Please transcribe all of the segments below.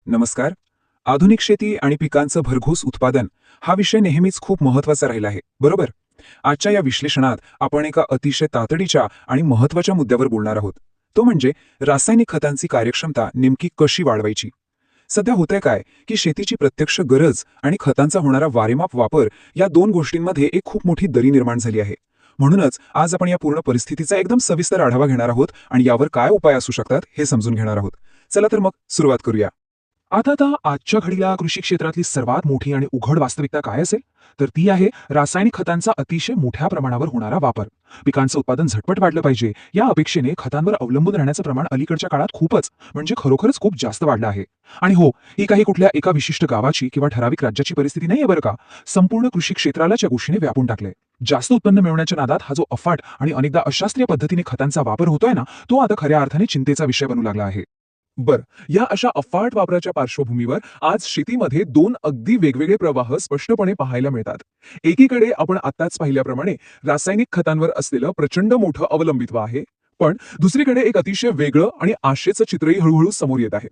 नमस्कार. आधुनिक शेती आणि पिकांचं भरघोस उत्पादन हा विषय नेहमीच खूप महत्वाचा राहिला आहे, बरोबर? आजच्या या विश्लेषणात आपण एका अतिशय तातडीच्या आणि महत्वाच्या मुद्द्यावर बोलणार आहोत. तो म्हणजे रासायनिक खतांची कार्यक्षमता नेमकी कशी वाढवायची. सध्या होतंय काय की शेतीची प्रत्यक्ष गरज आणि खतांचा होणारा वारेमाप वापर या दोन गोष्टींमध्ये एक खूप मोठी दरी निर्माण झाली आहे. म्हणूनच आज आपण या पूर्ण परिस्थितीचा एकदम सविस्तर आढावा घेणार आहोत आणि यावर काय उपाय असू शकतात हे समजून घेणार आहोत. चला तर मग सुरुवात करूया. आता आजच्या घडीला कृषी क्षेत्रातली सर्वात मोठी आणि उघड वास्तविकता काय असेल तर ती आहे रासायनिक खतांचा अतिशय मोठ्या प्रमाणावर होणारा वापर. पिकांचं उत्पादन झटपट वाढलं पाहिजे या अपेक्षेने खतांवर अवलंबून राहण्याचं प्रमाण अलीकडच्या काळात खूपच म्हणजे खरोखरच खूप जास्त वाढलं आहे. आणि हो, ही काही कुठल्या एका विशिष्ट गावाची किंवा ठराविक राज्याची परिस्थिती नाहीये बरं का. संपूर्ण कृषी क्षेत्रालाच या गोष्टीने व्यापून टाकलंय. जास्त उत्पन्न मिळवण्याच्या नादात हा जो अफाट आणि अनेकदा अशास्त्रीय पद्धतीने खतांचा वापर होतोय ना, तो आता खऱ्या अर्थाने चिंतेचा विषय बनू लागला आहे. बर, या अशा अफाट वापराच्या पार्श्वभूमीवर आज शेतीमध्ये दोन अगदी वेगवेगळे प्रवाह स्पष्टपणे पाहायला मिळतात. एकीकडे आपण आताच पाहिल्याप्रमाणे रासायनिक खतांवर असलेलं प्रचंड मोठं अवलंबित्व आहे, पण दुसरीकडे एक अतिशय वेगळं आणि आशेचं चित्रही हळूहळू समोर येत आहे.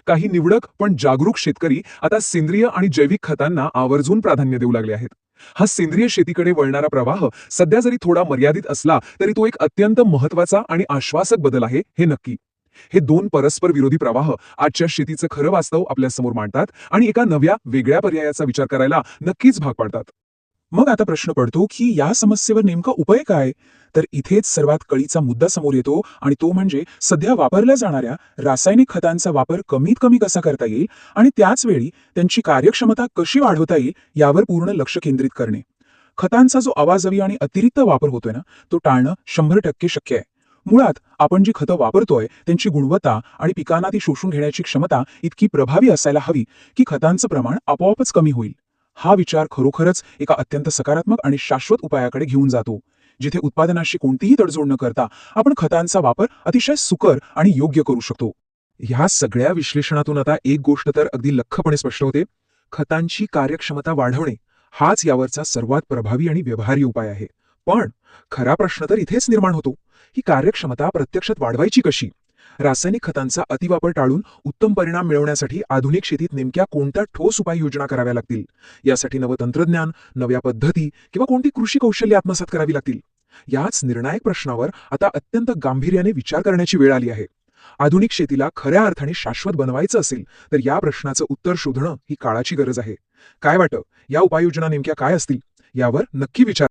काही निवडक पण जागरूक शेतकरी आता सेंद्रिय आणि जैविक खतांना आवर्जून प्राधान्य देऊ लागले आहेत. हा सेंद्रिय शेतीकडे वळणारा प्रवाह सध्या जरी थोडा मर्यादित असला तरी तो एक अत्यंत महत्वाचा आणि आश्वासक बदल आहे, हे नक्की. हे दोन परस्पर विरोधी प्रवाह आजच्या शेतीचं खरं वास्तव आपल्या समोर मांडतात आणि एका नव्या वेगळ्या पर्यायाचा विचार करायला नक्कीच भाग पाडतात. मग आता प्रश्न पडतो की या समस्येवर नेमका उपाय काय. तर इथेच सर्वात कळीचा मुद्दा समोर येतो आणि तो म्हणजे सध्या वापरल्या जाणाऱ्या रासायनिक खतांचा वापर कमीत कमी कसा करता येईल आणि त्याच वेळी त्यांची कार्यक्षमता कशी वाढवता येईल यावर पूर्ण लक्ष केंद्रित करणे. खतांचा जो अवाजवी आणि अतिरिक्त वापर होतोय ना, तो टाळणं 100% शक्य आहे. मुळात आपण जी खतं वापरतोय त्यांची गुणवत्ता आणि पिकांना ती शोषून घेण्याची क्षमता इतकी प्रभावी असायला हवी की खतांचं प्रमाण आपोआपच कमी होईल. हा विचार खरोखरच एका अत्यंत सकारात्मक आणि शाश्वत उपायाकडे घेऊन जातो, जिथे उत्पादनाशी कोणतीही तडजोड न करता आपण खतांचा वापर अतिशय सुकर आणि योग्य करू शकतो. ह्या सगळ्या विश्लेषणातून आता एक गोष्ट तर अगदी लख्खपणे स्पष्ट होते: खतांची कार्यक्षमता वाढवणे हाच यावरचा सर्वात प्रभावी आणि व्यवहार्य उपाय आहे. पण खरा प्रश्न तर इथेच निर्माण होतो: ही कार्यक्षमता प्रत्यक्षात वाढवायची कशी. रासायनिक खतांचा अतिवापर टाळून उत्तम परिणाम मिळवण्यासाठी आधुनिक शेतीत नेमक्या कोणत्या ठोस उपाययोजना कराव्या लागतील. यासाठी नवं तंत्रज्ञान, नव्या पद्धती किंवा कोणती कृषी कौशल्य आत्मसात करावी लागतील. याच निर्णायक प्रश्नावर आता अत्यंत गांभीर्याने विचार करण्याची वेळ आली आहे. आधुनिक शेतीला खऱ्या अर्थाने शाश्वत बनवायचं असेल तर या प्रश्नाचं उत्तर शोधणं ही काळाची गरज आहे. काय वाटतं, या उपाययोजना नेमक्या काय असतील यावर नक्की विचार